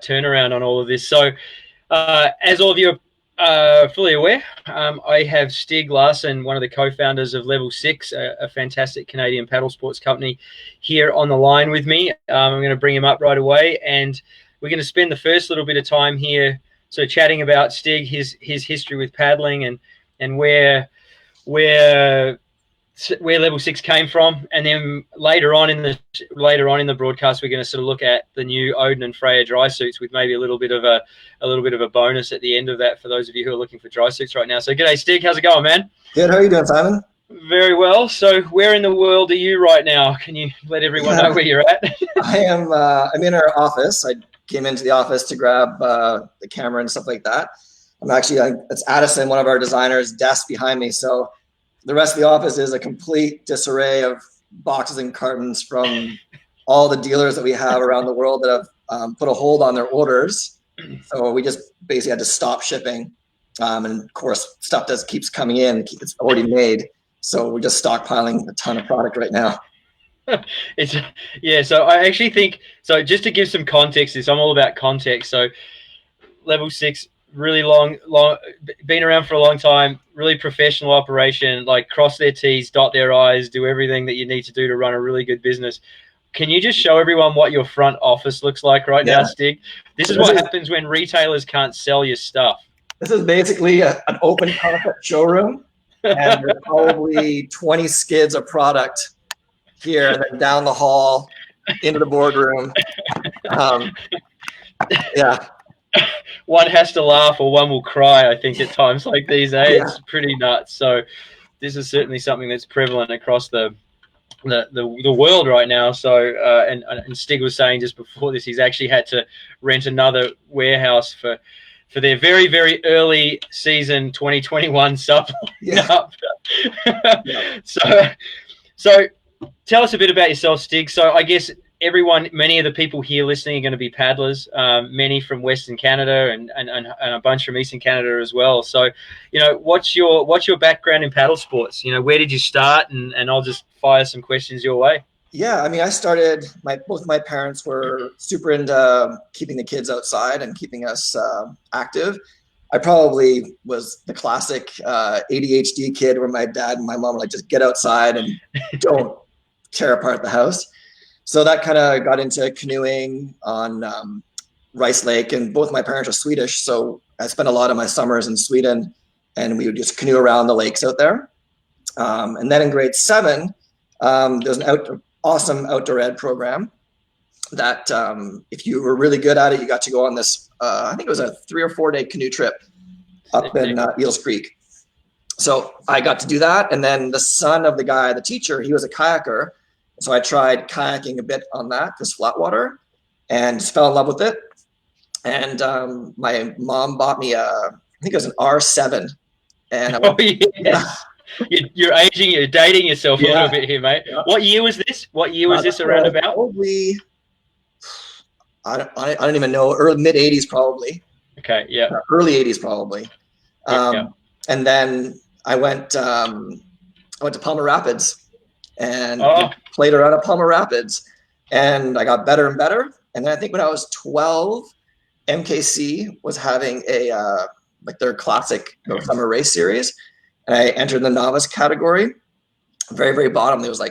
tight turnaround on all of this. So as all of you are fully aware, I have Stig Larsson, one of the co-founders of Level 6, a fantastic Canadian paddle sports company, here on the line with me. I'm going to bring him up right away, and we're going to spend the first little bit of time here chatting about Stig, his history with paddling, and where Level 6 came from, and then later on in the broadcast, we're going to sort of look at the new Odin and Freya dry suits, with maybe a little bit of a bonus at the end of that for those of you who are looking for dry suits right now. So, g'day, Stig. How's it going, man? Good. How are you doing, Simon? Very well. So, where in the world are you right now? Can you let everyone know where you're at? I am. I'm in our office. I came into the office to grab the camera and stuff like that. I'm actually. It's Addison, one of our designers' desk behind me. So. The rest of the office is a complete disarray of boxes and cartons from all the dealers that we have around the world that have put a hold on their orders. So we just basically had to stop shipping. And of course, stuff keeps coming in. It's already made. So we're just stockpiling a ton of product right now. So I actually think, so just to give some context, I'm all about context. So Level 6, really long, been around for a long time, really professional operation, like cross their T's, dot their I's, do everything that you need to do to run a really good business. Can you just show everyone what your front office looks like right now, Stig? This is what happens when retailers can't sell your stuff. This is basically an open concept showroom, and there's probably 20 skids of product here, and then down the hall into the boardroom. One has to laugh or one will cry, I think, at times like these. It's pretty nuts. So this is certainly something that's prevalent across the world right now. So and Stig was saying just before this, he's actually had to rent another warehouse for their very, very early season 2021 supply up. So tell us a bit about yourself, Stig. So I guess many of the people here listening are going to be paddlers, many from Western Canada and a bunch from Eastern Canada as well. So, what's your background in paddle sports? Where did you start? And I'll just fire some questions your way. Yeah, I mean, I started, both my parents were super into keeping the kids outside and keeping us active. I probably was the classic ADHD kid where my dad and my mom were like, just get outside and don't tear apart the house. So that kind of got into canoeing on Rice Lake, and both my parents are Swedish. So I spent a lot of my summers in Sweden, and we would just canoe around the lakes out there. And then in grade 7, there's an awesome outdoor ed program that if you were really good at it, you got to go on this, I think it was a 3 or 4 day canoe trip up in Eels Creek. So I got to do that. And then the son of the teacher, he was a kayaker. So I tried kayaking a bit on that, this flat water, and just fell in love with it. And my mom bought me I think it was an R7. And You're dating yourself a little bit here, mate. Yeah. What year was this? Around about? Probably, I don't even know, early mid 80s probably. Okay, yeah. Early 80s probably. And then I went to Palmer Rapids and played around at Palmer Rapids, and I got better and better. And then I think when I was 12, MKC was having their classic summer race series, and I entered the novice category. Very, very bottom. There was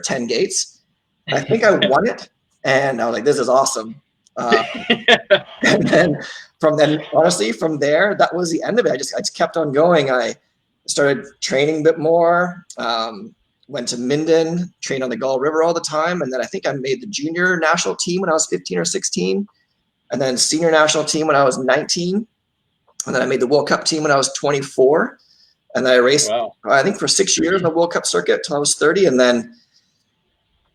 10 gates. And I think I won it, and I was like, this is awesome. And then from there, that was the end of it. I just kept on going. I started training a bit more. Went to Minden, trained on the Gull River all the time. And then I think I made the junior national team when I was 15 or 16, and then senior national team when I was 19. And then I made the World Cup team when I was 24. And then I raced, I think, for 6 years in the World Cup circuit until I was 30. And then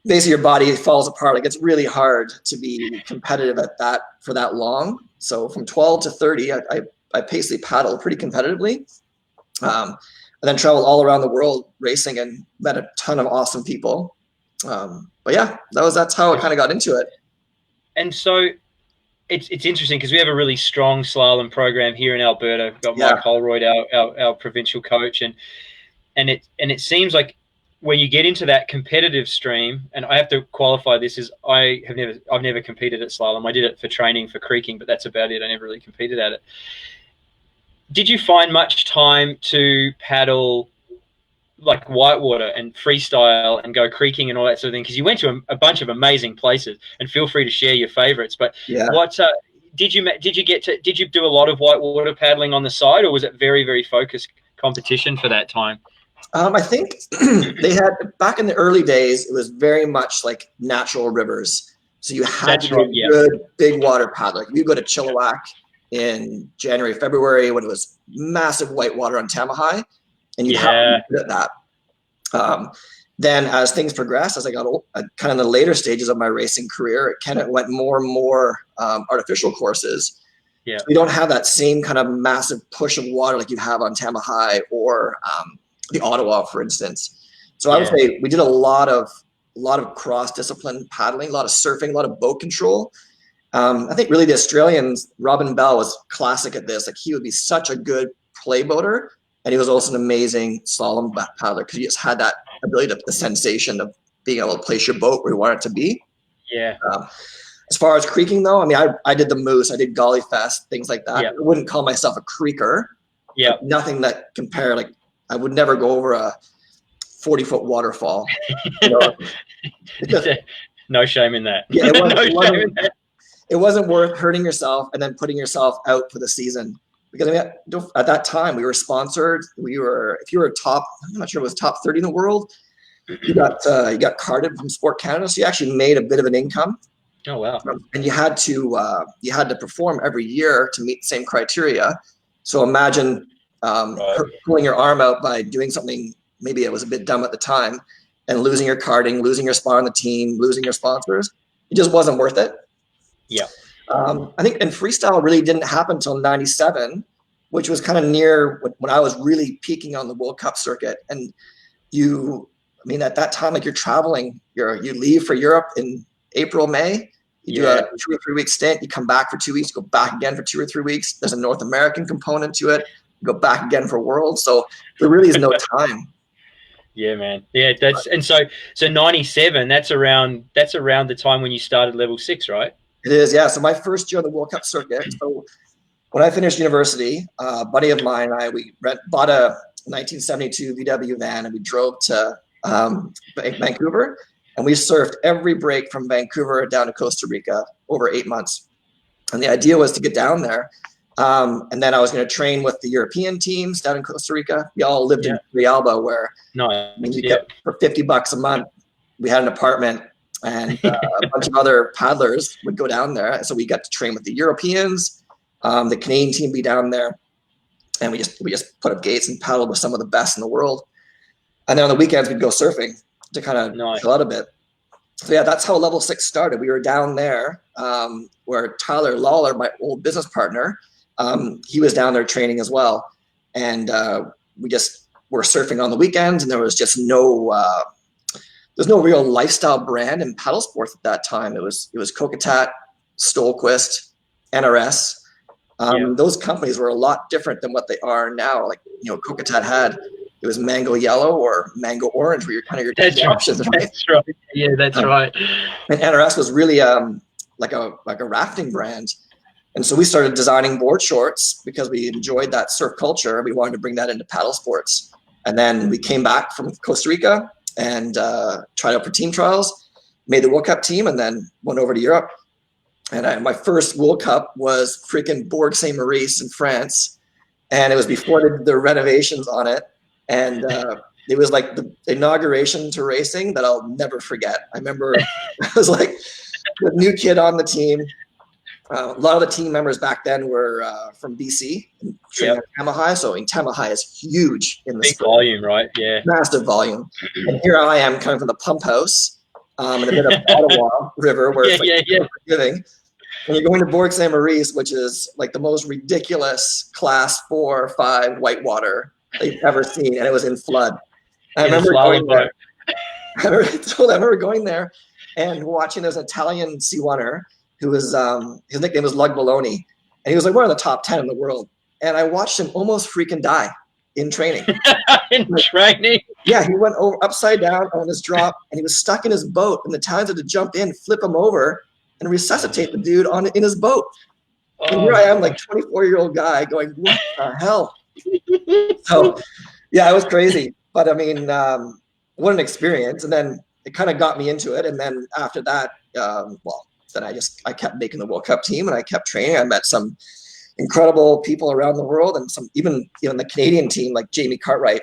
basically your body falls apart. It gets really hard to be competitive at that for that long. So from 12 to 30, I basically paddled pretty competitively. And then traveled all around the world racing and met a ton of awesome people. But yeah, that's how I kind of got into it. And so it's interesting because we have a really strong slalom program here in Alberta. We've got Mike Holroyd, our provincial coach, and it seems like when you get into that competitive stream, and I have to qualify this as I've never competed at slalom. I did it for training for creeking, but that's about it. I never really competed at it. Did you find much time to paddle like whitewater and freestyle and go creeking and all that sort of thing? Because you went to a bunch of amazing places, and feel free to share your favorites. But what did you do a lot of whitewater paddling on the side, or was it very, very focused competition for that time? I think they had, back in the early days, it was very much like natural rivers. So you had to be a good big water paddler. You go to Chilliwack in January, February, when it was massive whitewater on Tamahai, and you have to be good at that. Then as things progressed, as I got old, kind of in the later stages of my racing career, it kind of went more and more artificial courses. Yeah. So we don't have that same kind of massive push of water like you have on Tamahai or the Ottawa, for instance. So I would say we did a lot of cross-discipline paddling, a lot of surfing, a lot of boat control. I think really the Australians, Robin Bell was classic at this. Like, he would be such a good play boater, and he was also an amazing slalom paddler because he just had that ability to the sensation of being able to place your boat where you want it to be. Yeah. As far as creeking though, I mean, I did the Moose, I did Golly Fest, things like that. I wouldn't call myself a creeker. Yeah. Nothing that compare, like, I would never go over a 40-foot waterfall. You know? No shame in that. Yeah, it wasn't worth hurting yourself and then putting yourself out for the season. Because I mean, at that time we were sponsored. If you were top, I'm not sure it was top 30 in the world, you got carded from Sport Canada, so you actually made a bit of an income. Oh wow! And you had to perform every year to meet the same criteria. So imagine pulling your arm out by doing something maybe it was a bit dumb at the time, and losing your carding, losing your spot on the team, losing your sponsors. It just wasn't worth it. Yeah. I think, and freestyle really didn't happen until '97, which was kind of near when I was really peaking on the World Cup circuit. And at that time, like, you're traveling, you leave for Europe in April, May, you do a 2 or 3 week stint, you come back for 2 weeks, go back again for 2 or 3 weeks. There's a North American component to it. You go back again for Worlds. So there really is no time. Yeah, man. Yeah, so 97, that's around the time when you started level 6, right? It is, yeah. So my first year on the World Cup circuit. So when I finished university, a buddy of mine and I, we bought a 1972 VW van, and we drove to Vancouver, and we surfed every break from Vancouver down to Costa Rica over 8 months. And the idea was to get down there. And then I was going to train with the European teams down in Costa Rica. We all lived in Rialba, where for $50 a month, we had an apartment, and a bunch of other paddlers would go down there. So we got to train with the Europeans, the Canadian team be down there, and we just put up gates and paddled with some of the best in the world. And then on the weekends we'd go surfing to kind of chill out a bit. So yeah, that's how level 6 started. We were down there where Tyler Lawler, my old business partner, he was down there training as well. And we just were surfing on the weekends, and there was just there's no real lifestyle brand in paddle sports at that time. It was Kokatat, Stolquist, NRS. Those companies were a lot different than what they are now. Like, Kokatat it was mango yellow or mango orange were your options, right? That's right. Yeah, that's right. And NRS was really like a rafting brand. And so we started designing board shorts because we enjoyed that surf culture. We wanted to bring that into paddle sports. And then we came back from Costa Rica and tried out for team trials, made the World Cup team, and then went over to Europe. And my first World Cup was freaking Bourg Saint-Maurice in France. And it was before they did the renovations on it. And it was like the inauguration to racing that I'll never forget. I remember I was like the new kid on the team. A lot of the team members back then were from BC, training at Tamahai. So Tamahai is huge in the big volume, right? Yeah, massive volume. And here I am coming from the pump house in a bit of Ottawa River, where it's forgiving. And you're going to Bourg Saint-Maurice, which is like the most ridiculous class 4 or 5 whitewater they've ever seen, and it was in flood. I remember going there. I remember going there and watching. There's an Italian C1er who was his nickname was Lug Baloney, and he was like one of the top 10 in the world. And I watched him almost freaking die. in training. In training? Yeah, he went over upside down on his drop, and he was stuck in his boat, and the Italians had to jump in, flip him over, and resuscitate the dude in his boat. And here I am, like 24-year-old guy going, what the hell? So, yeah, it was crazy. But I mean, what an experience. And then it kind of got me into it. And then after that, then I kept making the World Cup team, and I kept training. I met some incredible people around the world, and some even in the Canadian team, like Jamie Cartwright.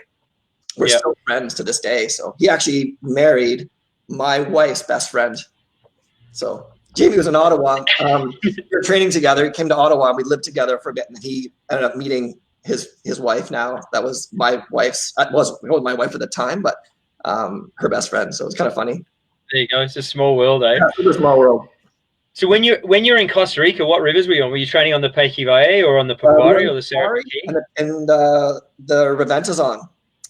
We're still friends to this day. So he actually married my wife's best friend. So Jamie was in Ottawa. We were training together. He came to Ottawa, and we lived together for a bit. And he ended up meeting his wife now. That was my wife's. Was my wife at the time, but her best friend. So it was kind of funny. There you go. It's a small world, eh? Yeah, it's a small world. So when you're in Costa Rica, what rivers were you on? Were you training on the Pequivae or on the Paguari or the Sarapiquí? And the Reventazon.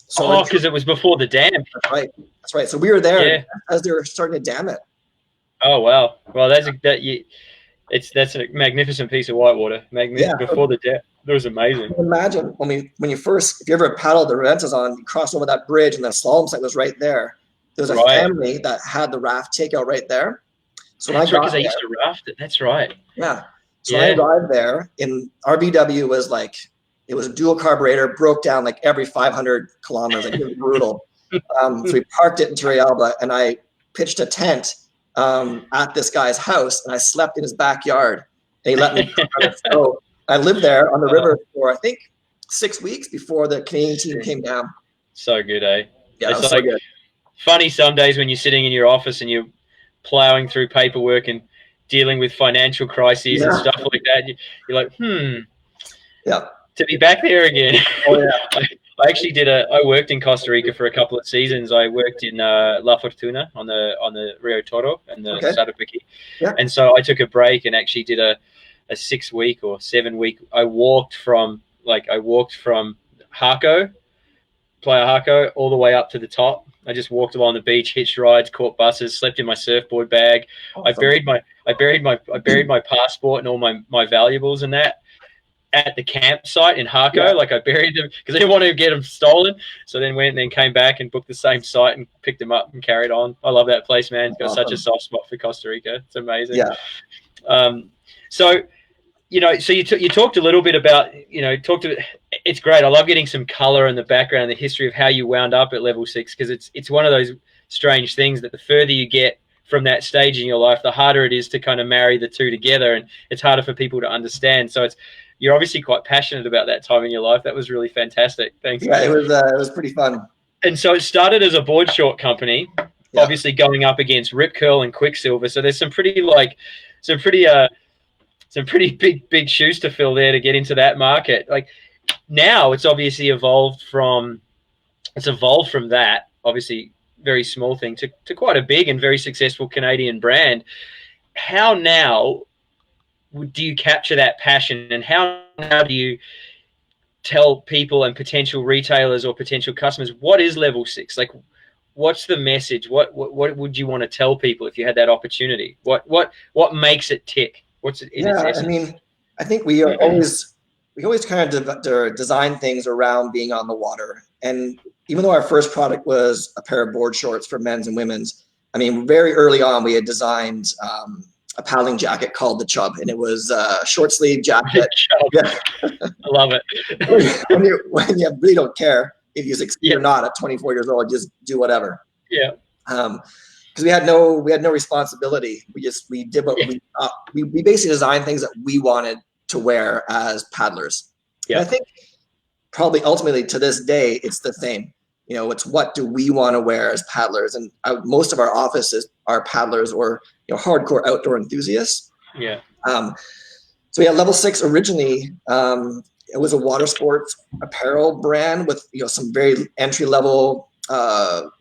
So because it was before the dam. That's right. So we were there as they were starting to dam it. Oh wow! Well, that's a magnificent piece of whitewater. Before the dam, it was amazing. Imagine if you ever paddled the Reventazon, you crossed over that bridge, and the slalom site was right there. There was a family that had the raft takeout right there. So that's right, because I used to raft it. That's right. Yeah. So I arrived there, and our VW was like, it was a dual carburetor, broke down like every 500 kilometers. Like, it was brutal. So we parked it in Turrialba, and I pitched a tent at this guy's house, and I slept in his backyard, and he let me. So I lived there on the river for, I think, 6 weeks before the Canadian team came down. So good, eh? Yeah, it's so good. Funny some days when you're sitting in your office and you're plowing through paperwork and dealing with financial crises and stuff like that. You're like, to be back there again. Oh yeah. I actually I worked in Costa Rica for a couple of seasons. I worked in La Fortuna on the Rio Toro and the Sarapiquí. Yeah. And so I took a break and actually did a 6-week or 7-week. I walked from Jaco, Playa Jaco, all the way up to the top. I just walked along the beach, hitched rides, caught buses, slept in my surfboard bag. Awesome. I buried my passport and all my valuables and that at the campsite in Jaco. Yeah. Like, I buried them because I didn't want to get them stolen. So then went and then came back and booked the same site and picked them up and carried on. I love that place, man. It's got such a soft spot for Costa Rica. It's amazing. Yeah. So you talked a little bit about, it's great. I love getting some color in the background, the history of how you wound up at level 6, because it's one of those strange things that the further you get from that stage in your life, the harder it is to kind of marry the two together, and it's harder for people to understand. So you're obviously quite passionate about that time in your life. That was really fantastic. Thanks. Yeah, it was pretty fun. And so it started as a board short company, obviously going up against Rip Curl and Quicksilver. So there's some pretty big shoes to fill there to get into that market. Like, now it's obviously evolved from that, obviously very small thing, to quite a big and very successful Canadian brand. How now do you capture that passion, and how now do you tell people and potential retailers or potential customers what is level 6? Like, what's the message? What would you want to tell people if you had that opportunity? What makes it tick? What's it in its essence? I mean, I think we always kind of design things around being on the water. And even though our first product was a pair of board shorts for men's and women's, I mean, very early on we had designed a paddling jacket called the Chub, and it was a short sleeve jacket. Yeah. I love it. when you really don't care if you succeed or not at 24 years old, just do whatever. Yeah. Because we had no responsibility. We did what we basically designed things that we wanted to wear as paddlers. Yeah. And I think probably ultimately to this day it's the same. It's what do we want to wear as paddlers, and most of our offices are paddlers or hardcore outdoor enthusiasts. Yeah. So level 6 originally it was a water sports apparel brand with some very entry level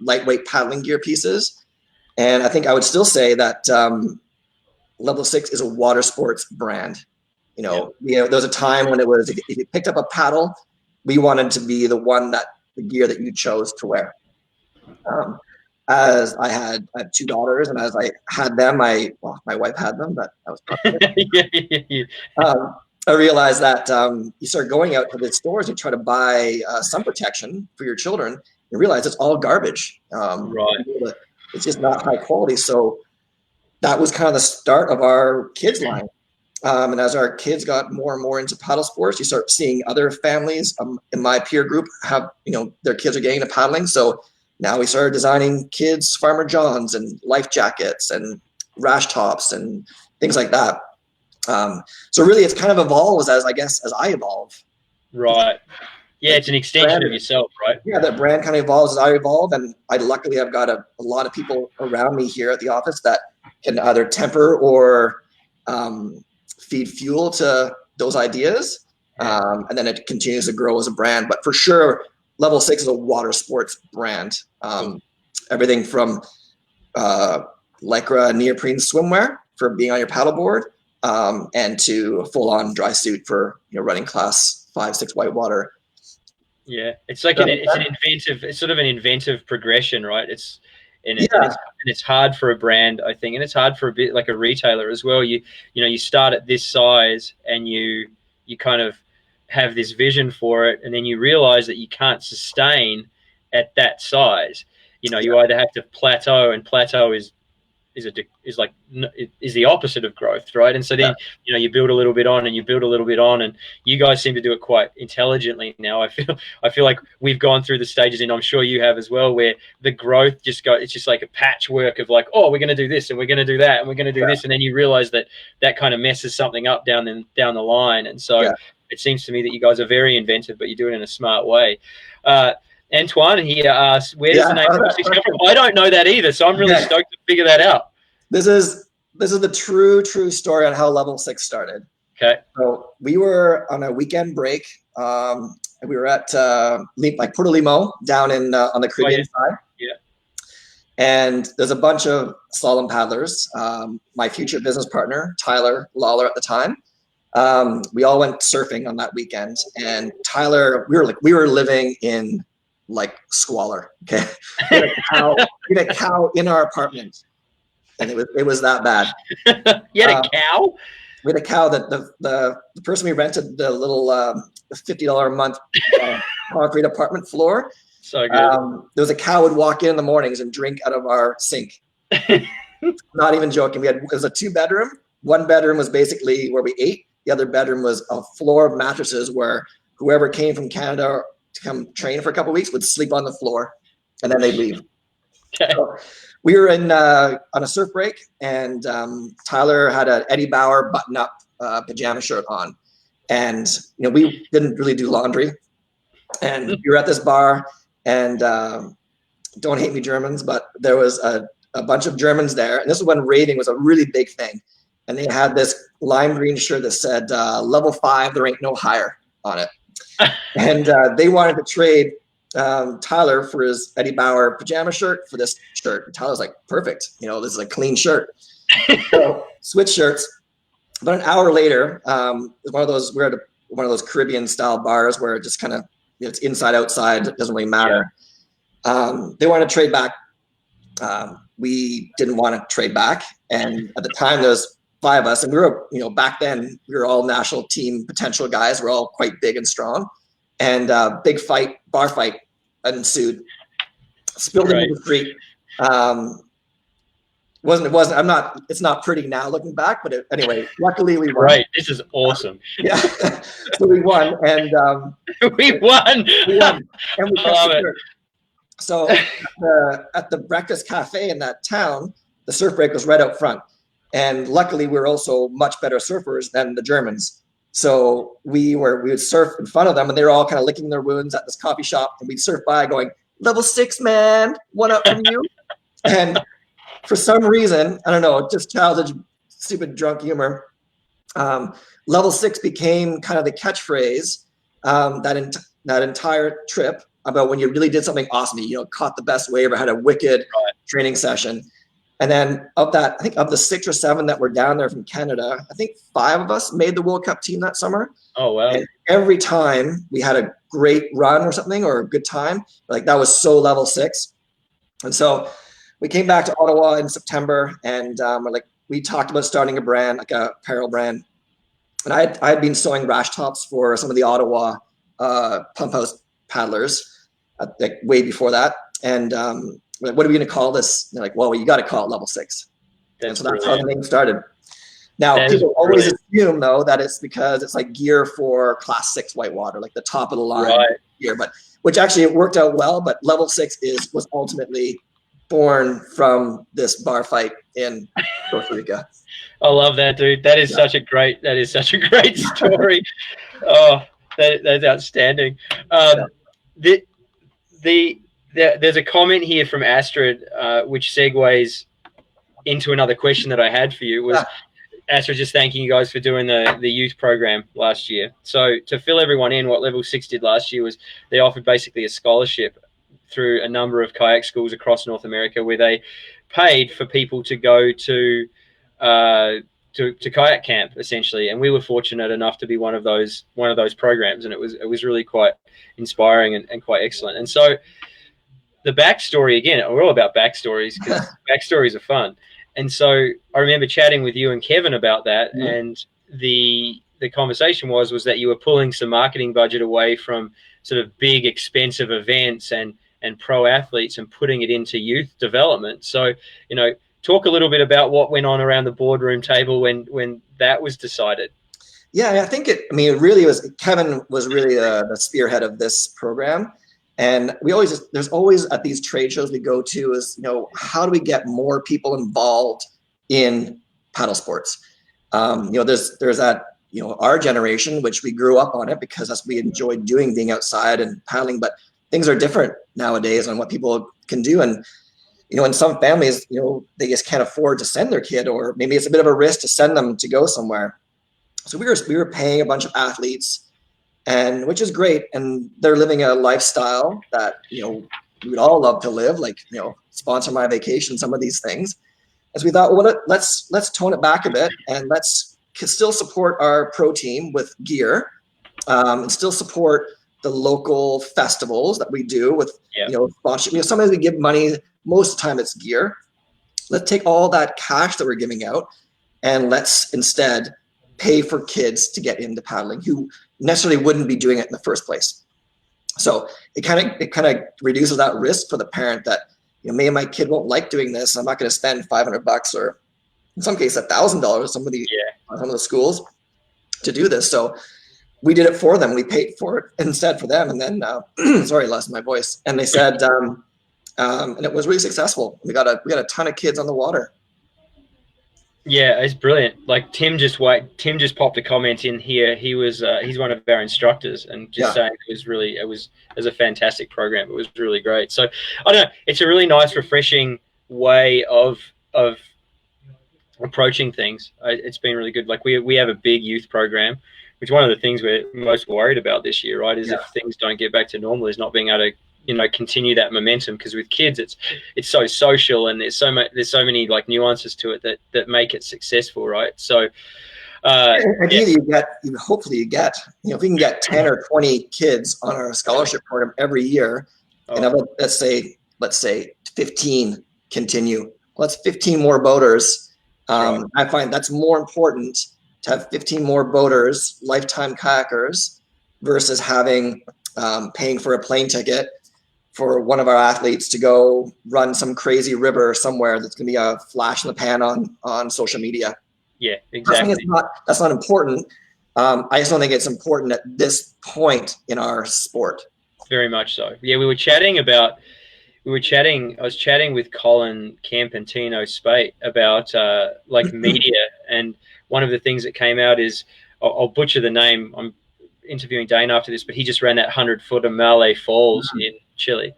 lightweight paddling gear pieces. And I think I would still say that level 6 is a water sports brand. There was a time when it was, if you picked up a paddle, we wanted to be the gear that you chose to wear. As I had 2 daughters, and as I had them, my wife had them, but that was I realized that you start going out to the stores, you try to buy sun protection for your children, you realize it's all garbage. Right. It's just not high quality. So that was kind of the start of our kids line. And as our kids got more and more into paddle sports, you start seeing other families in my peer group have, their kids are getting into paddling. So now we started designing kids Farmer Johns and life jackets and rash tops and things like that. So really, it's kind of evolves as I evolve. Right. Yeah, it's an extension of yourself, right? Yeah, that brand kind of evolves as I evolve, and I luckily have got a lot of people around me here at the office that can either temper or feed fuel to those ideas, and then it continues to grow as a brand. But for sure, Level 6 is a water sports brand. Everything from lycra neoprene swimwear for being on your paddleboard, and to a full-on dry suit for running class 5-6 whitewater. Yeah, it's like it's sort of an inventive progression, right? It's hard for a brand, I think, and it's hard for a bit like a retailer as well. You start at this size and you kind of have this vision for it, and then you realize that you can't sustain at that size. You either have to plateau, and plateau is the opposite of growth, right? And so then you build a little bit on, and you build a little bit on, and you guys seem to do it quite intelligently now. I feel like we've gone through the stages, and I'm sure you have as well, where the growth it's just like a patchwork of like, oh, we're going to do this and we're going to do that and we're going to do this, and then you realize that kind of messes something up down the line. And so it seems to me that you guys are very inventive, but you do it in a smart way. Antoine here asks, where does the name Level 6 come from? I don't know that either, so I'm really stoked to figure that out. This is the true story on how Level 6 started. Okay. So we were on a weekend break. We were at Puerto Limo down in on the Caribbean side. Yeah. And there's a bunch of slalom paddlers. My future business partner, Tyler Lawler at the time. We all went surfing on that weekend, and Tyler, we were living in like squalor. Okay. We had a cow in our apartment, and it was that bad. You had a cow? We had a cow that the person we rented the little $50 a month concrete apartment floor. So good. There was a cow would walk in the mornings and drink out of our sink. Not even joking. It was a 2-bedroom. One bedroom was basically where we ate. The other bedroom was a floor of mattresses where whoever came from Canada to come train for a couple of weeks would sleep on the floor, and then they'd leave. Okay. So we were on a surf break, and Tyler had an Eddie Bauer button-up pajama shirt on, and we didn't really do laundry, and we were at this bar, and don't hate me Germans, but there was a bunch of Germans there, and this is when raving was a really big thing. And they had this lime green shirt that said Level 5, there ain't no higher on it. And they wanted to trade Tyler for his Eddie Bauer pajama shirt for this shirt. And Tyler's like, perfect. This is a clean shirt. So switch shirts. About an hour later, we're at one of those Caribbean style bars where it just kind of, it's inside, outside. It doesn't really matter. Yeah. They wanted to trade back. We didn't want to trade back. And at the time, there was 5 of us, and we were, back then we were all national team potential guys. We're all quite big and strong, and big bar fight ensued. Spilled into the street. It's not pretty now looking back, but anyway, luckily we won. Right, this is awesome. Yeah, so we won, and we won, and we love it. So at the breakfast cafe in that town, the surf break was right out front. And luckily, we were also much better surfers than the Germans. So we would surf in front of them, and they were all kind of licking their wounds at this coffee shop. And we'd surf by going, Level 6, man, one up from you. And for some reason, I don't know, just childish, stupid, drunk humor, Level 6 became kind of the catchphrase that entire trip about when you really did something awesome. You caught the best wave or had a wicked training session. And then of the 6 or 7 that were down there from Canada, I think 5 of us made the World Cup team that summer. Oh, wow. And every time we had a great run or something or a good time, like that was so Level 6. And so we came back to Ottawa in September, and we talked about starting a brand, like a apparel brand. And I had been sewing rash tops for some of the Ottawa pump house paddlers like way before that. And what are we going to call this? And they're like, well, you got to call it level 6. And so that's how the name started. Now, people always assume, though, that it's because it's like gear for class 6 whitewater, like the top of the line gear, but which actually it worked out well. But level 6 was ultimately born from this bar fight in Costa Rica. I love that, dude. That is such a great story. Oh, that's outstanding. There's a comment here from Astrid, which segues into another question that I had for you. Was Astrid just thanking you guys for doing the youth program last year. So to fill everyone in, what Level 6 did last year was they offered basically a scholarship through a number of kayak schools across North America, where they paid for people to go to kayak camp, essentially. And we were fortunate enough to be one of those programs, and it was really quite inspiring and quite excellent. And so the backstory, again, we're all about backstories because backstories are fun. And so I remember chatting with you and Kevin about that, and the conversation was that you were pulling some marketing budget away from sort of big, expensive events and pro athletes and putting it into youth development. So, you know, talk a little bit about what went on around the boardroom table when that was decided. Yeah, I think it really was, Kevin was really the spearhead of this program. And there's always at these trade shows we go to is, you know, how do we get more people involved in paddle sports? You know, there's that, you know, our generation, which we grew up on it because that's what we enjoyed doing, being outside and paddling, but things are different nowadays on what people can do. And, you know, in some families, you know, they just can't afford to send their kid, or maybe it's a bit of a risk to send them to go somewhere. So we were paying a bunch of athletes, and which is great, and they're living a lifestyle that, you know, we would all love to live, like, you know, sponsor my vacation, some of these things. As we thought, well, let's tone it back a bit, and let's still support our pro team with gear, and still support the local festivals that we do with, you know, sponsorship. You know, sometimes we give money, most of the time it's gear. Let's take all that cash that we're giving out, and let's instead pay for kids to get into paddling who necessarily wouldn't be doing it in the first place. So it kind of reduces that risk for the parent that, you know, maybe my kid won't like doing this. I'm not going to spend $500 or in some cases $1,000, some of the schools to do this. So we did it for them. We paid for it instead for them. And then, sorry, lost my voice. And they said, and it was really successful. We got a ton of kids on the water. Yeah, it's brilliant. Like Tim just popped a comment in here. He's one of our instructors, and just saying it was a fantastic program. It was really great. So I don't know, it's a really nice, refreshing way of approaching things. It's been really good. Like we have a big youth program, which one of the things we're most worried about this year, right, is if things don't get back to normal, is not being able to, you know, continue that momentum, because with kids it's so social, and there's so many like nuances to it that make it successful, right? So ideally hopefully you get, you know, if we can get 10 or 20 kids on our scholarship program every year, and let's say 15 continue, well, that's 15 more boaters. I find that's more important to have 15 more boaters, lifetime kayakers, versus having paying for a plane ticket for one of our athletes to go run some crazy river somewhere that's going to be a flash in the pan on social media. Yeah, exactly. That's not important. I just don't think it's important at this point in our sport. Very much so. Yeah, I was chatting with Colin Campantino Spate about like media, and one of the things that came out is, I'll butcher the name, I'm interviewing Dane after this, but he just ran that 100-footer Malay Falls in Chile.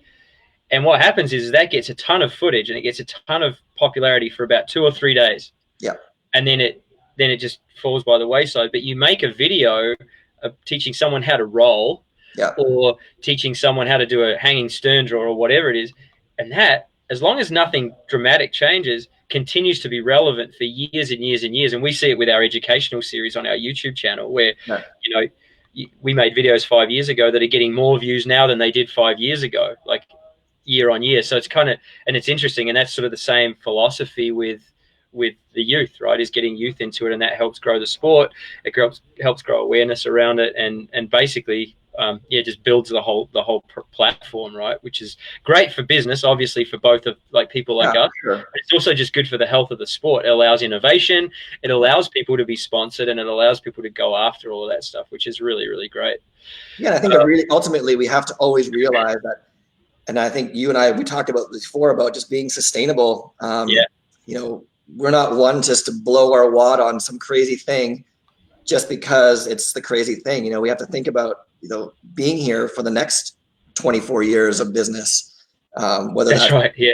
And what happens is that gets a ton of footage, and it gets a ton of popularity for about 2 or 3 days. Yeah. And then it just falls by the wayside. But you make a video of teaching someone how to roll, or teaching someone how to do a hanging stern draw or whatever it is, and that, as long as nothing dramatic changes, continues to be relevant for years and years and years. And we see it with our educational series on our YouTube channel, where you know, we made videos 5 years ago that are getting more views now than they did 5 years ago, like year on year. So it's kind of, and it's interesting. And that's sort of the same philosophy with the youth, right? Is getting youth into it, and that helps grow the sport. It helps grow awareness around it, and basically, just builds the whole platform, right? Which is great for business, obviously, for both of like people like us. Sure. But it's also just good for the health of the sport. It allows innovation. It allows people to be sponsored, and it allows people to go after all of that stuff, which is really, really great. Yeah, I think really ultimately we have to always realize that, and I think you and I, we talked about this before about just being sustainable. We're not one just to blow our wad on some crazy thing just because it's the crazy thing. We have to think about, being here for the next 24 years of business, whether that's right. Yeah.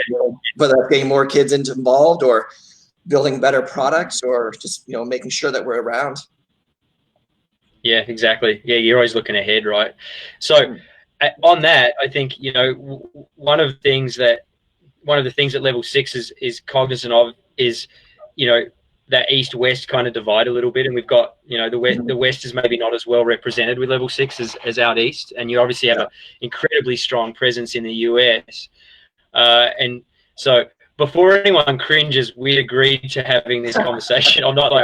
Whether that's getting more kids involved or building better products or just, making sure that we're around. Yeah, exactly. Yeah, you're always looking ahead, right? So on that, I think, one of the things that Level 6 is cognizant of is, that east-west kind of divide a little bit, and we've got, the west is maybe not as well represented with Level 6 as out east, and you obviously have an incredibly strong presence in the US, and so before anyone cringes, we agreed to having this conversation. I'm not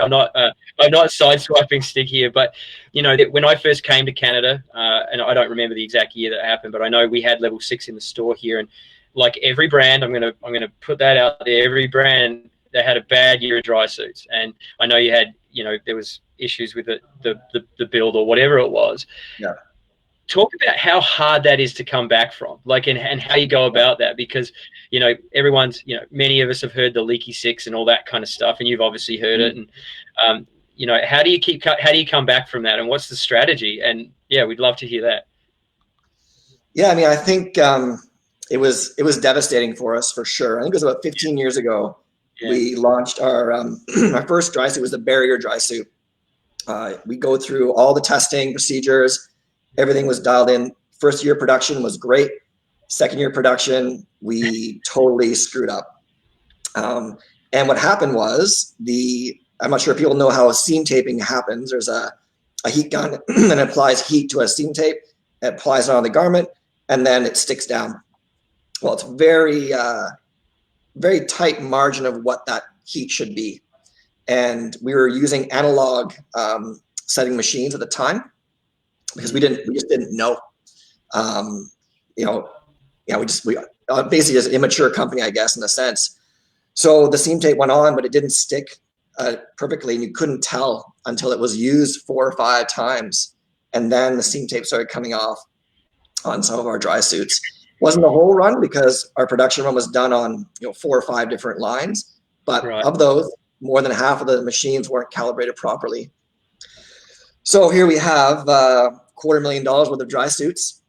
sideswiping Stig here, but when I first came to Canada, and I don't remember the exact year that happened, but I know we had Level 6 in the store here, and like every brand, I'm gonna put that out there. Every brand, they had a bad year of dry suits, and I know you had, there was issues with the build or whatever it was. Yeah. Talk about how hard that is to come back from, like, and how you go about that, because everyone's, many of us have heard the leaky six and all that kind of stuff, and you've obviously heard it, and how do you come back from that, and what's the strategy? And yeah, we'd love to hear that. Yeah, I mean, I think it was devastating for us, for sure. I think it was about 15 years ago. Yeah. We launched our our first dry suit was the barrier dry suit. We go through all the testing procedures. Everything was dialed in. First year production was great. Second year production, we totally screwed up. And what happened was I'm not sure if people know how seam taping happens. There's a heat gun that applies heat to a seam tape. It applies it on the garment, and then it sticks down. Well, it's very, very tight margin of what that heat should be. And we were using analog setting machines at the time, because we just didn't know. We basically just an immature company, I guess, in a sense. So the seam tape went on, but it didn't stick perfectly, and you couldn't tell until it was used 4 or 5 times, and then the seam tape started coming off on some of our dry suits. Wasn't the whole run, because our production run was done on 4 or 5 different lines, but right. Of those, more than half of the machines weren't calibrated properly. So here we have $250,000 worth of dry suits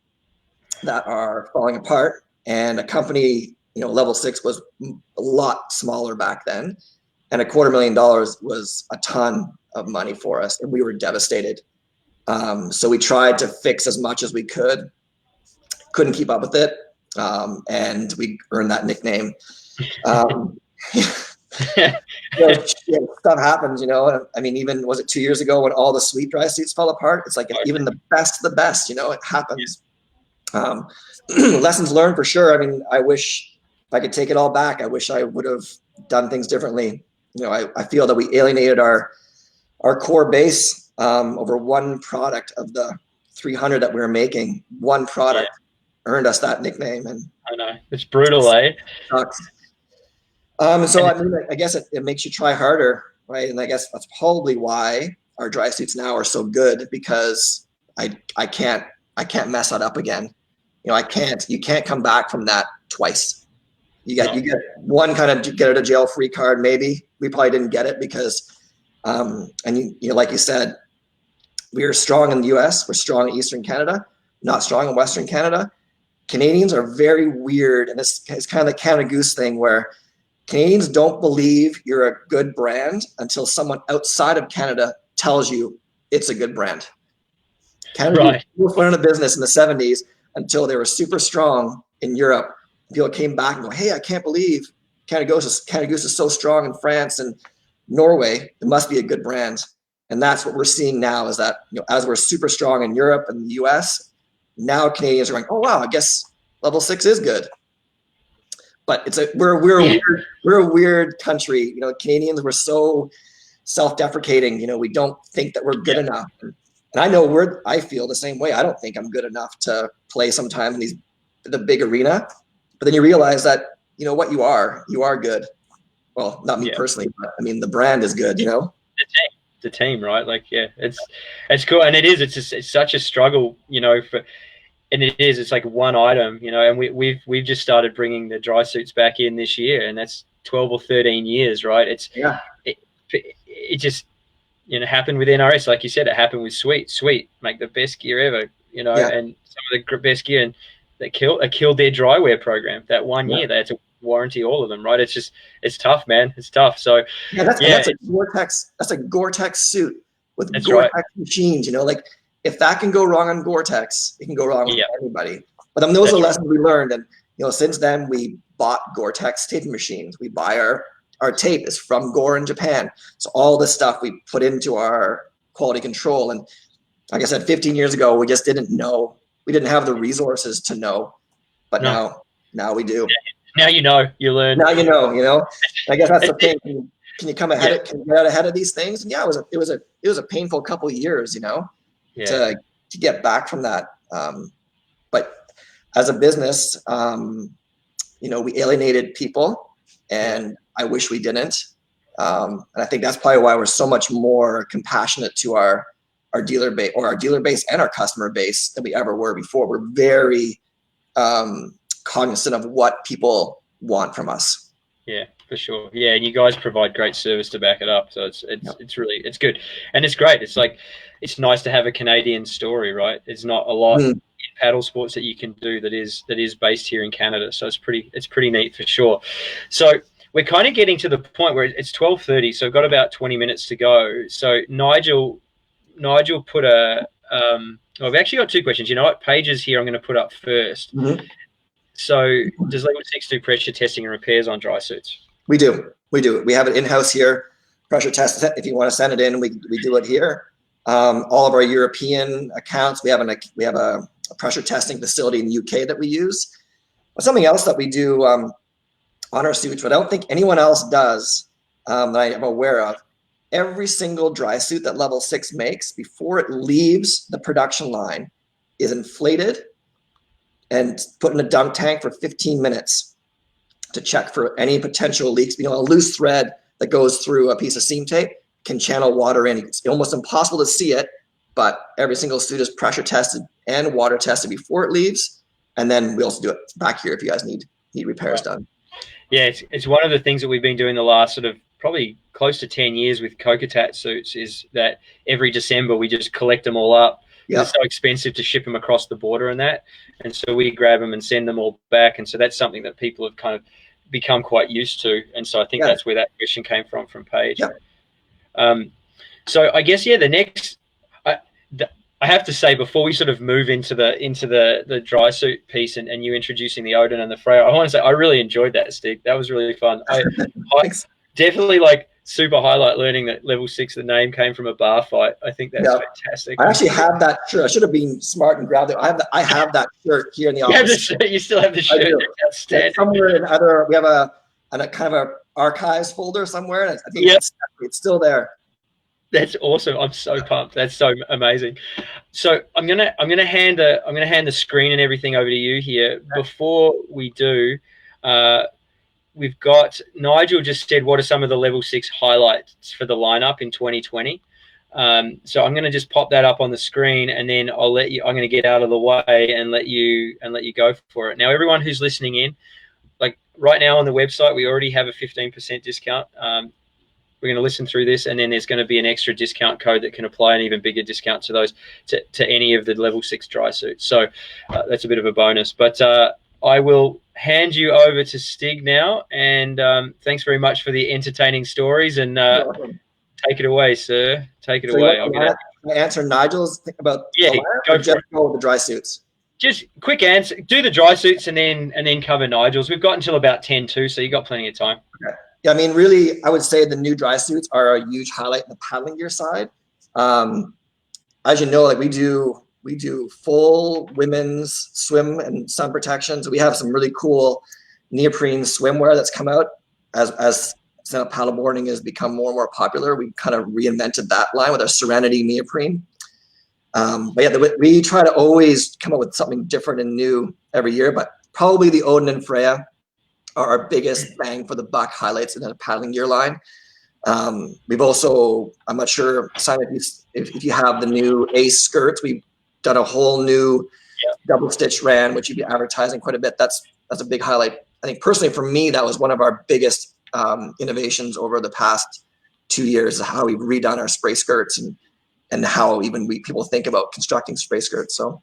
that are falling apart, and a company, Level 6 was a lot smaller back then, and $250,000 was a ton of money for us, and we were devastated. So we tried to fix as much as we could, couldn't keep up with it, and we earned that nickname. Stuff happens, I mean, even was it 2 years ago when all the sweet dry suits fell apart? It's like even the best, it happens. Lessons learned for sure. I mean, I wish if I could take it all back, I wish I would have done things differently. I feel that we alienated our core base over one product of the 300 that we were making. One product earned us that nickname, and I know it's brutal, eh? Sucks. So I mean, I guess it makes you try harder, right? And I guess that's probably why our dry suits now are so good, because I can't mess that up again. You can't come back from that twice. You get one kind of get out of jail free card, maybe. We probably didn't get it because, like you said, we are strong in the US, we're strong in Eastern Canada, not strong in Western Canada. Canadians are very weird, and it's kind of the Canada Goose thing where Canadians don't believe you're a good brand until someone outside of Canada tells you it's a good brand. Canada went out of business in the 70s until they were super strong in Europe. People came back and go, hey, I can't believe Canada Goose is so strong in France and Norway. It must be a good brand. And that's what we're seeing now, is that as we're super strong in Europe and the US, now Canadians are going, oh, wow, I guess Level 6 is good. but we're a weird country. You know, Canadians, we're so self-deprecating. You know, we don't think that we're good enough. And I know I feel the same way. I don't think I'm good enough to play sometimes in the big arena. But then you realize that, you know what, you are good. Well, not me personally, but I mean, the brand is good, you know? The team, right? Like, it's cool. And it's such a struggle, you know, it's like one item, you know, and we've just started bringing the dry suits back in this year, and that's 12 or 13 years, right? It just, you know, happened with NRS. Like you said, it happened with Sweet, make the best gear ever, you know, and some of the best gear, and they killed their dry wear program that 1 year. They had to warranty all of them, right? It's tough, man. It's tough. So that's a Gore-Tex. That's a Gore-Tex suit with Gore-Tex machines. You know, like if that can go wrong on Gore-Tex, it can go wrong with anybody. But those are lessons we learned, and you know, since then we bought Gore-Tex taping machines. We buy our tape is from Gore in Japan. So all this stuff we put into our quality control. And like I said, 15 years ago, we just didn't know. We didn't have the resources to know, but now we do. Now you know, you learn. Now you know. I guess that's the thing. Can you come ahead? Can you get out ahead of these things? And it was a painful couple of years, you know, to get back from that. But as a business, you know, we alienated people, and I wish we didn't. And I think that's probably why we're so much more compassionate to our dealer base, or our dealer base and our customer base, than we ever were before. We're very cognizant of what people want from us. Yeah, for sure. Yeah, and you guys provide great service to back it up. So it's really good, and it's great. It's like, it's nice to have a Canadian story, right? It's not a lot in paddle sports that you can do that is based here in Canada. So it's pretty neat for sure. So we're kind of getting to the point where it's 12:30, so we've got about 20 minutes to go. So Nigel put I've actually got two questions. You know what? Pages here I'm going to put up first. So does Level 6 do pressure testing and repairs on dry suits? We do. We have it in-house here. Pressure test, if you want to send it in, we do it here. All of our European accounts, we have a pressure testing facility in the UK that we use. But something else that we do on our suits, but I don't think anyone else does that I am aware of. Every single dry suit that Level 6 makes, before it leaves the production line, is inflated and put in a dunk tank for 15 minutes to check for any potential leaks. You know, a loose thread that goes through a piece of seam tape can channel water in. It's almost impossible to see it, but every single suit is pressure tested and water tested before it leaves. And then we also do it back here if you guys need repairs done. Yeah, it's one of the things that we've been doing the last sort of probably close to 10 years with Cocotat suits, is that every December we just collect them all up. It's so expensive to ship them across the border and that. And so we grab them and send them all back. And so that's something that people have kind of become quite used to. And so I think that's where that question came from Paige. So I guess, the next, I have to say, before we sort of move into the dry suit piece and you introducing the Odin and the Freya, I want to say I really enjoyed that, Stig. That was really fun. I definitely super highlight learning that Level 6, the name came from a bar fight. I think that's fantastic. I actually have that shirt. I should have been smart and grabbed it. I have that shirt here in the office. You still have the shirt. Outstanding. Somewhere we have a kind of a archives folder somewhere. And I think it's still there. That's awesome. I'm so pumped. That's so amazing. So I'm gonna hand the screen and everything over to you here. Before we do, we've got Nigel just said, what are some of the Level 6 highlights for the lineup in 2020? So I'm going to just pop that up on the screen, and then I'm going to get out of the way and let you go for it. Now, everyone who's listening in, like right now on the website, we already have a 15% discount. We're going to listen through this, and then there's going to be an extra discount code that can apply an even bigger discount to those, to any of the Level 6 dry suits. So that's a bit of a bonus. But I will hand you over to Stig now, and thanks very much for the entertaining stories, and take it away, sir. Take it away. Can I answer Nigel's thing about go with the dry suits? Just quick answer. Do the dry suits and then cover Nigel's. We've got until about 10:02, so you got plenty of time. Okay. Yeah, I mean, really, I would say the new dry suits are a huge highlight in the paddling gear side. As you know, like we do full women's swim and sun protection. So we have some really cool neoprene swimwear that's come out as stand-up paddleboarding has become more and more popular. We kind of reinvented that line with our Serenity neoprene. But yeah, we try to always come up with something different and new every year, but probably the Odin and Freya are our biggest bang for the buck highlights in the paddling gear line. We've also, I'm not sure, Simon, if you have the new Ace skirts, we've done a whole new double stitch ran, which you'd be advertising quite a bit. That's a big highlight. I think personally for me, that was one of our biggest innovations over the past 2 years, how we've redone our spray skirts and how even people think about constructing spray skirts. So,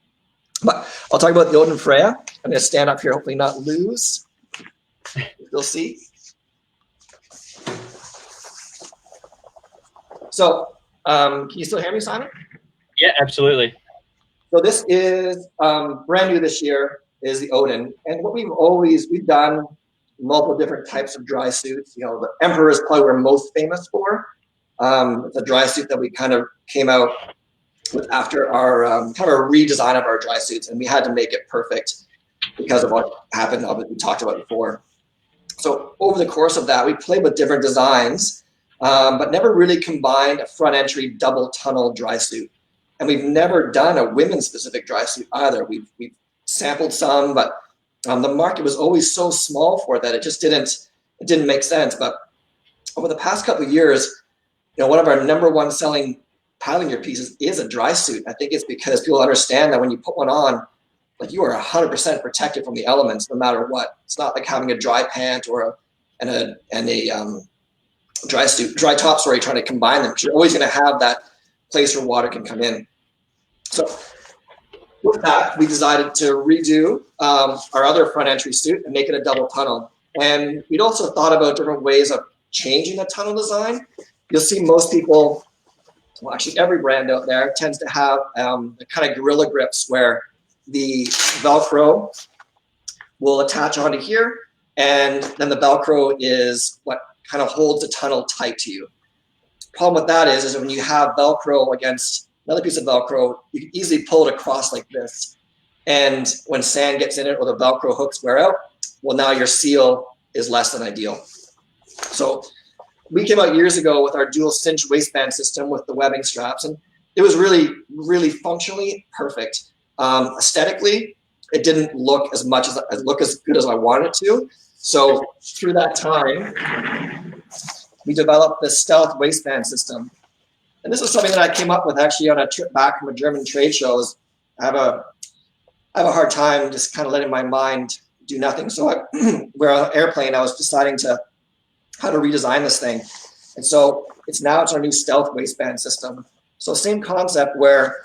but I'll talk about the Odin Freya. I'm going to stand up here, hopefully not lose. You'll see. So, can you still hear me, Simon? Yeah, absolutely. So this is brand new this year, is the Odin. And what we've done multiple different types of dry suits. You know, the Emperor is probably what we're most famous for. It's a dry suit that we kind of came out with after our kind of a redesign of our dry suits, and we had to make it perfect because of what happened, we talked about before. So over the course of that, we played with different designs, but never really combined a front entry double tunnel dry suit. And we've never done a women's specific dry suit either. We've sampled some, but the market was always so small for it that it just didn't make sense. But over the past couple of years, you know, one of our #1 selling paddling gear pieces is a dry suit. I think it's because people understand that when you put one on, like, you are 100% protected from the elements, no matter what. It's not like having a dry pant or a dry suit, dry tops where you're trying to combine them. You're always going to have that place where water can come in. So with that, we decided to redo our other front entry suit and make it a double tunnel. And we'd also thought about different ways of changing the tunnel design. You'll see most people, well, actually every brand out there tends to have the kind of gorilla grips where the Velcro will attach onto here, and then the Velcro is what kind of holds the tunnel tight to you. Problem with that is when you have Velcro against another piece of Velcro, you can easily pull it across like this. And when sand gets in it or the Velcro hooks wear out, well, now your seal is less than ideal. So we came out years ago with our dual cinch waistband system with the webbing straps, and it was really, really functionally perfect. Aesthetically, it didn't look as good as I wanted it to. So through that time, we developed this stealth waistband system. And this is something that I came up with actually on a trip back from a German trade show. I have a hard time just kind of letting my mind do nothing. So we're on an airplane, I was deciding how to redesign this thing. And so it's our new stealth waistband system. So same concept where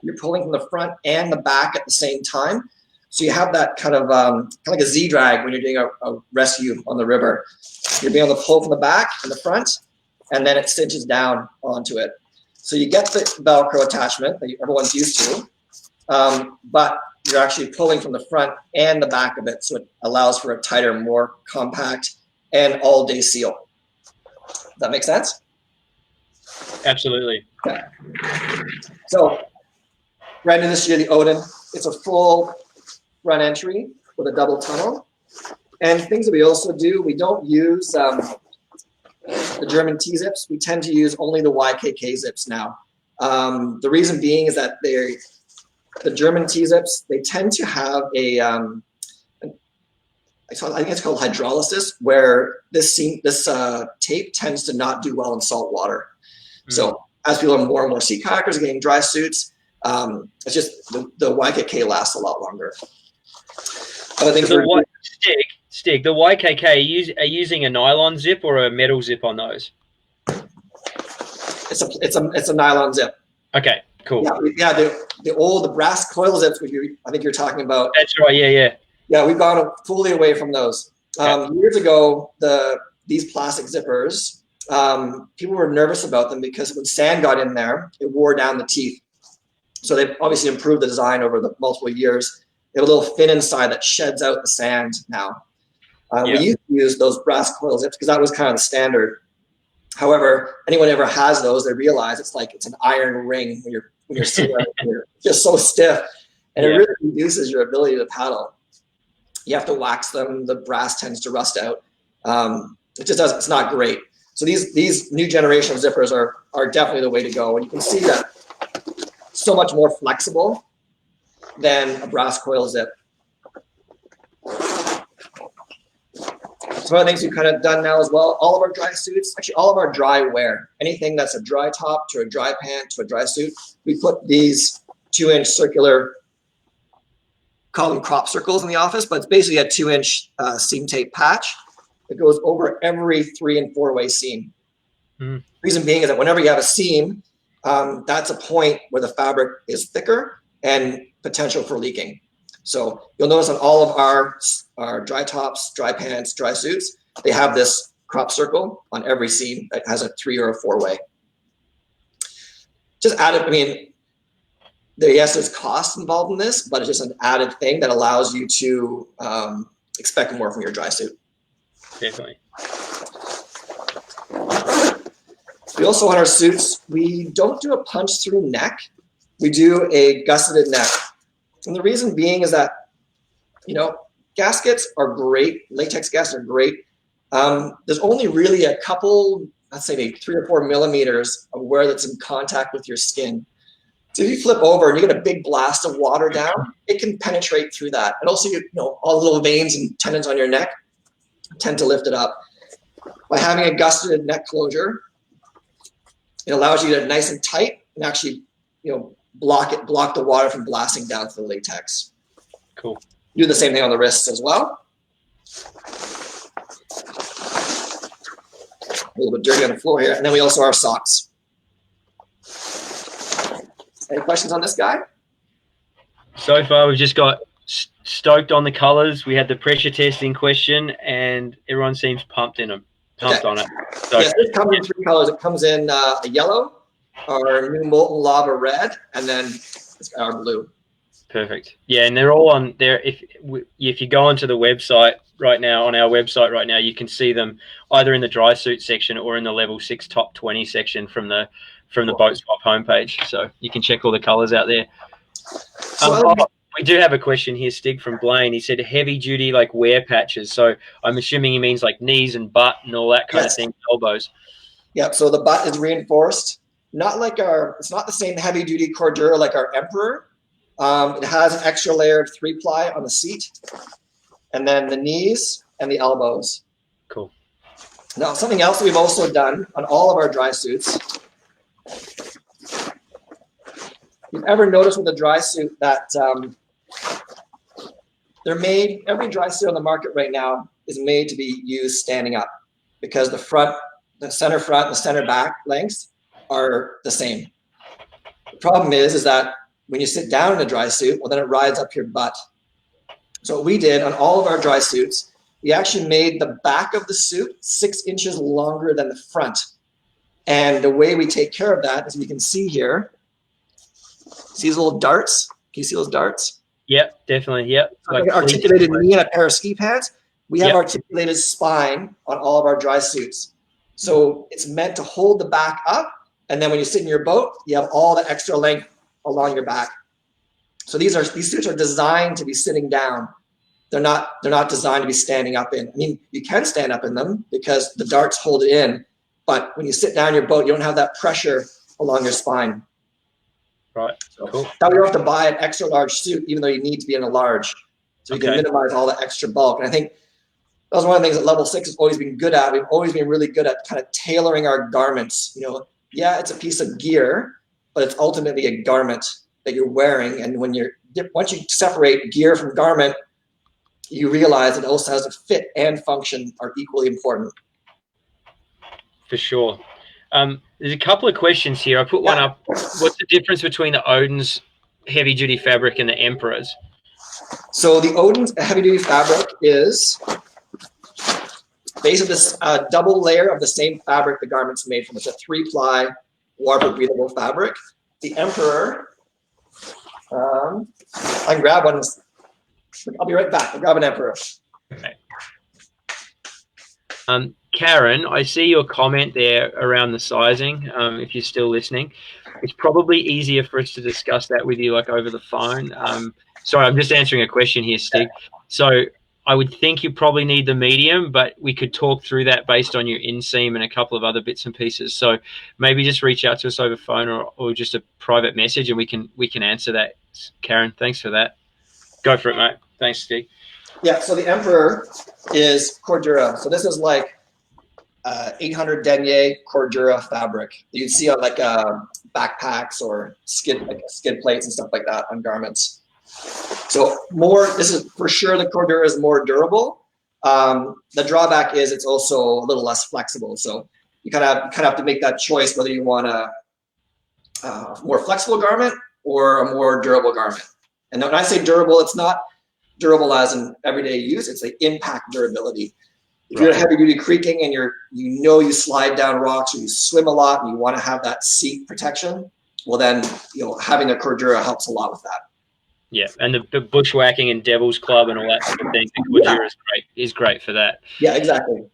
you're pulling from the front and the back at the same time. So you have that kind of like a Z drag when you're doing a rescue on the river. You're being able to pull from the back and the front, and then it cinches down onto it. So you get the Velcro attachment that everyone's used to, but you're actually pulling from the front and the back of it. So it allows for a tighter, more compact and all-day seal. Does that make sense? Absolutely. Okay. So brand new this year, the Odin. It's a full front entry with a double tunnel. And things that we also do, we don't use the German T-zips. We tend to use only the YKK zips now. The reason being is that the German T-zips, they tend to have I think it's called hydrolysis, where this tape tends to not do well in salt water. So as people are more and more sea kayakers are getting dry suits, it's just the YKK lasts a lot longer. Other things Stig, the YKK are using a nylon zip or a metal zip on those? It's a nylon zip. Okay, cool. Yeah, the brass coil zips, I think you're talking about. That's right. Yeah. Yeah, we've gone fully away from those. Years ago, these plastic zippers, people were nervous about them because when sand got in there, it wore down the teeth. So they've obviously improved the design over the multiple years. They have a little fin inside that sheds out the sand now. We used to use those brass coil zips because that was kind of the standard. However, anyone who ever has those, they realize it's an iron ring when you're sitting there. You're just so stiff, and it really reduces your ability to paddle. You have to wax them. The brass tends to rust out. It just doesn't. It's not great. So these new generation of zippers are definitely the way to go. And you can see that so much more flexible than a brass coil zip. So one of the things we've kind of done now as well, all of our dry suits, actually all of our dry wear, anything that's a dry top to a dry pant to a dry suit, we put these 2-inch circular, call them crop circles in the office, but it's basically a 2-inch seam tape patch that goes over every 3- and 4-way seam. Reason being is that whenever you have a seam, that's a point where the fabric is thicker and potential for leaking. So you'll notice on all of our dry tops, dry pants, dry suits, they have this crop circle on every seam that has a 3- or a 4-way. Just added, I mean, yes, there's cost involved in this, but it's just an added thing that allows you to expect more from your dry suit. Definitely. We also, on our suits, we don't do a punch through neck. We do a gusseted neck. And the reason being is that, you know, gaskets are great. Latex gaskets are great. There's only really a couple, let's say maybe 3 or 4 millimeters of where that's in contact with your skin. So if you flip over and you get a big blast of water down, it can penetrate through that. And also, you know, all the little veins and tendons on your neck tend to lift it up. By having a gusseted neck closure, it allows you to nice and tight and actually, you know, block the water from blasting down to the latex. Cool. Do the same thing on the wrists as well. A little bit dirty on the floor here. And then we also have socks. Any questions on this guy? So far, we've just got stoked on the colors. We had the pressure test in question, and everyone seems pumped on it. So, yes, it comes in 3 colors. It comes in a yellow, our new molten lava red, and then our blue. Perfect. Yeah, and they're all on there. If you go onto the website right now, on our website right now, you can see them either in the dry suit section or in the level 6 top 20 section from the Boat Swap homepage. So you can check all the colors out there. We do have a question here, Stig, from Blaine. He said heavy duty like wear patches. So I'm assuming he means like knees and butt and all that kind of thing, elbows. Yep. So the butt is reinforced. It's not the same heavy duty cordura like our Emperor. It has an extra layer of 3-ply on the seat, and then the knees and the elbows. Cool. Now, something else we've also done on all of our dry suits. You've ever noticed with a dry suit that every dry suit on the market right now is made to be used standing up because the center front, and the center back lengths are the same. The problem is that when you sit down in a dry suit, well, then it rides up your butt. So what we did on all of our dry suits, we actually made the back of the suit 6 inches longer than the front. And the way we take care of that, as you can see here, see these little darts? Can you see those darts? Yep, definitely. Yep. Like articulated knee and a pair of ski pants. We have articulated spine on all of our dry suits. So it's meant to hold the back up. And then when you sit in your boat, you have all the extra length along your back. So these suits are designed to be sitting down. They're not designed to be standing up in. I mean, you can stand up in them because the darts hold it in. But when you sit down in your boat, you don't have that pressure along your spine. Right. So cool. Now you don't have to buy an extra large suit, even though you need to be in a large. So you can minimize all the extra bulk. And I think that was one of the things that Level 6 has always been good at. We've always been really good at kind of tailoring our garments. You know, yeah, it's a piece of gear, but it's ultimately a garment that you're wearing. And once you separate gear from garment, you realize it also has a fit and function are equally important. For sure. There's a couple of questions here. I put one up. What's the difference between the Odin's heavy duty fabric and the Emperor's? So the Odin's heavy duty fabric is based on this double layer of the same fabric the garment's made from. It's a 3-ply water breathable fabric. The Emperor, I can grab one. I'll be right back. I'll grab an Emperor. Okay. Karen, I see your comment there around the sizing. If you're still listening, it's probably easier for us to discuss that with you like over the phone. Sorry, I'm just answering a question here, Stig. So I would think you probably need the medium, but we could talk through that based on your inseam and a couple of other bits and pieces. So maybe just reach out to us over phone or just a private message, and we can answer that. Karen, thanks for that. Go for it, mate. Thanks, Stig. Yeah, so the Emperor is Cordura. So this is like 800 denier Cordura fabric you'd see on like backpacks or skid plates and stuff like that on garments. So this is for sure, the Cordura is more durable. The drawback is it's also a little less flexible. So you kind of have to make that choice whether you want a more flexible garment or a more durable garment. And when I say durable, it's not durable as in everyday use. It's the impact durability. If you're heavy duty creeking and you slide down rocks or you swim a lot and you want to have that seat protection, well then having a Cordura helps a lot with that. Yeah, and the bushwhacking and Devil's Club and all that sort of thing, the Cordura is great for that. Yeah, exactly.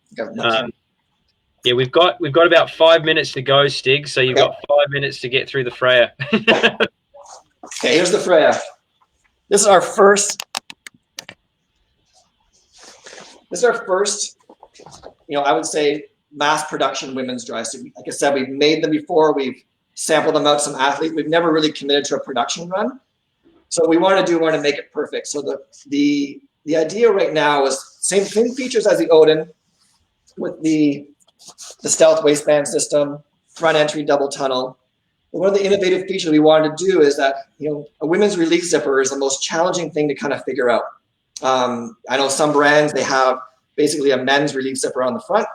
Yeah, we've got about 5 minutes to go, Stig. So you've got 5 minutes to get through the Freya. Okay, here's the Freya. This is our first. I would say mass production women's dry suit. Like I said, we've made them before. We've sampled them out to some athletes. We've never really committed to a production run. So we want to make it perfect. So the idea right now is same features as the Odin with the stealth waistband system, front entry double tunnel. But one of the innovative features we wanted to do is that a women's release zipper is the most challenging thing to kind of figure out. I know some brands, they have basically a men's release zipper on the front,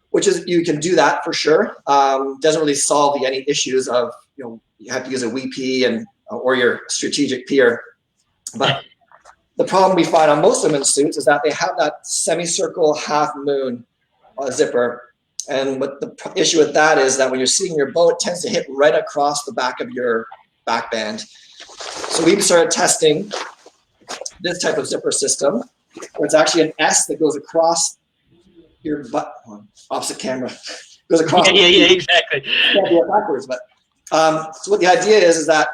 which is, you can do that for sure. Doesn't really solve any issues of, you have to use a WP or your strategic pier. But the problem we find on most women's suits is that they have that semicircle half moon zipper. And what the issue with that is that when you're seeing your boat, it tends to hit right across the back of your back band. So we started testing this type of zipper system, where it's actually an S that goes across your butt. Opposite camera goes across. Yeah, exactly. Can't do it backwards, but so what the idea is that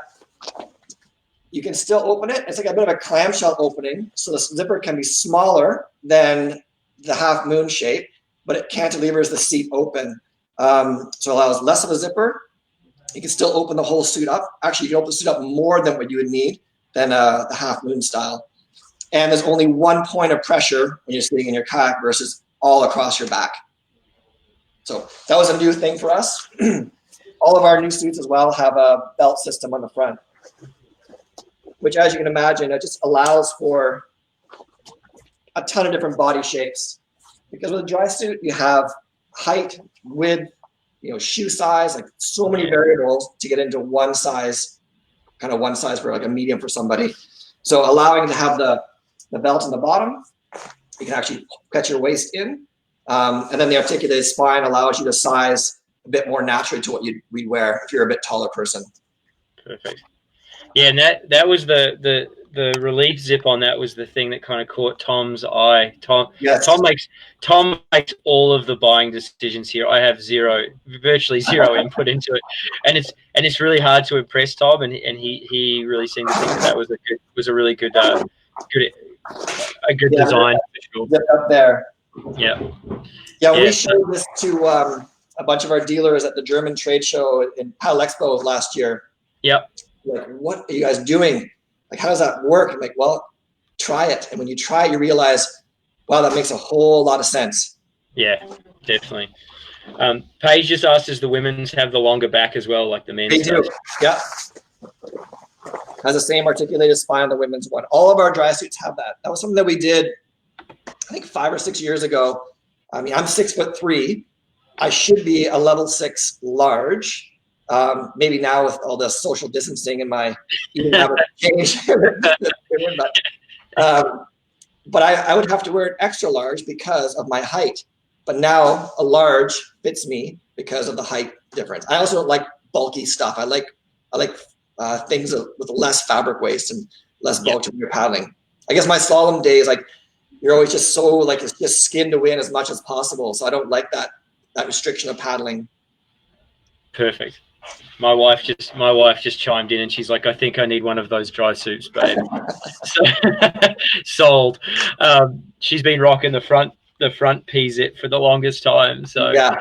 you can still open it. It's like a bit of a clamshell opening, so the zipper can be smaller than the half moon shape, but it cantilevers the seat open, so it allows less of a zipper. You can still open the whole suit up. Actually, you can open the suit up more than what you would need than the half moon style. And there's only one point of pressure when you're sitting in your kayak versus all across your back. So that was a new thing for us. All of our new suits as well have a belt system on the front, which, as you can imagine, it just allows for a ton of different body shapes. Because with a dry suit, you have height, width, shoe size, like so many variables to get into one size for like a medium for somebody. So allowing to have the belt on the bottom, you can actually cut your waist in. And then the articulated spine allows you to size a bit more naturally to what we'd wear if you're a bit taller person. Perfect. Yeah, and that was the relief zip on that was the thing that kind of caught Tom's eye. Tom makes all of the buying decisions here. I have virtually zero input into it, and it's really hard to impress Tom, and he really seemed to think that was a really good design for sure. Zip up there. Yeah. We showed this to a bunch of our dealers at the German trade show in Paddle Expo last year. Yep. Like, what are you guys doing? Like, how does that work? I'm like, well, try it. And when you try it, you realize, wow, that makes a whole lot of sense. Yeah, definitely. Paige just asked, does the women's have the longer back as well, like the men's? They do. Yeah. Has the same articulated spine on the women's one. All of our dry suits have that. That was something that we did, I think 5 or 6 years ago. I mean, I'm 6'3". I should be a level 6 large. Maybe now with all the social distancing and my eating habits changed. But I would have to wear an extra large because of my height. But now a large fits me because of the height difference. I also don't like bulky stuff. I like things with less fabric waste and less bulk when you're paddling. I guess my slalom days, like, you're always just so like it's just skin to win as much as possible. So I don't like that restriction of paddling. Perfect. My wife just chimed in and she's like, I think I need one of those dry suits, babe. So, sold. She's been rocking the front P-zip for the longest time. So yeah.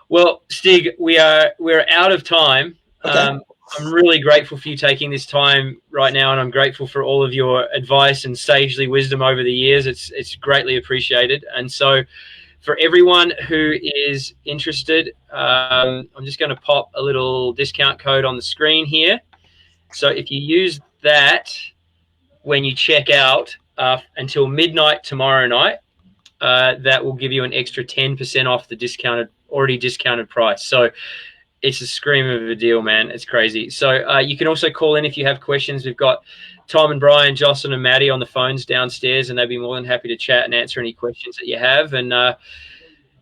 Well, Stig, we're out of time. Okay. I'm really grateful for you taking this time right now, and I'm grateful for all of your advice and sagely wisdom over the years. It's greatly appreciated. And so, for everyone who is interested, I'm just going to pop a little discount code on the screen here. So if you use that when you check out until midnight tomorrow night, that will give you an extra 10% off the already discounted price. So it's a scream of a deal, man. It's crazy. So you can also call in if you have questions. We've got Tom and Brian, Jocelyn and Maddie on the phones downstairs, and they'd be more than happy to chat and answer any questions that you have. And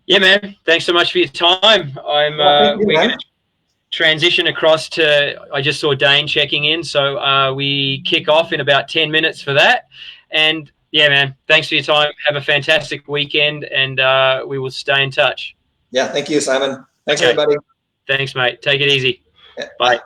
yeah, man, thanks so much for your time. We're going to transition across to, I just saw Dane checking in, so we kick off in about 10 minutes for that. And yeah, man, thanks for your time. Have a fantastic weekend, and we will stay in touch. Yeah, thank you, Simon. Thanks, everybody. Thanks, mate. Take it easy. Yeah, bye. bye.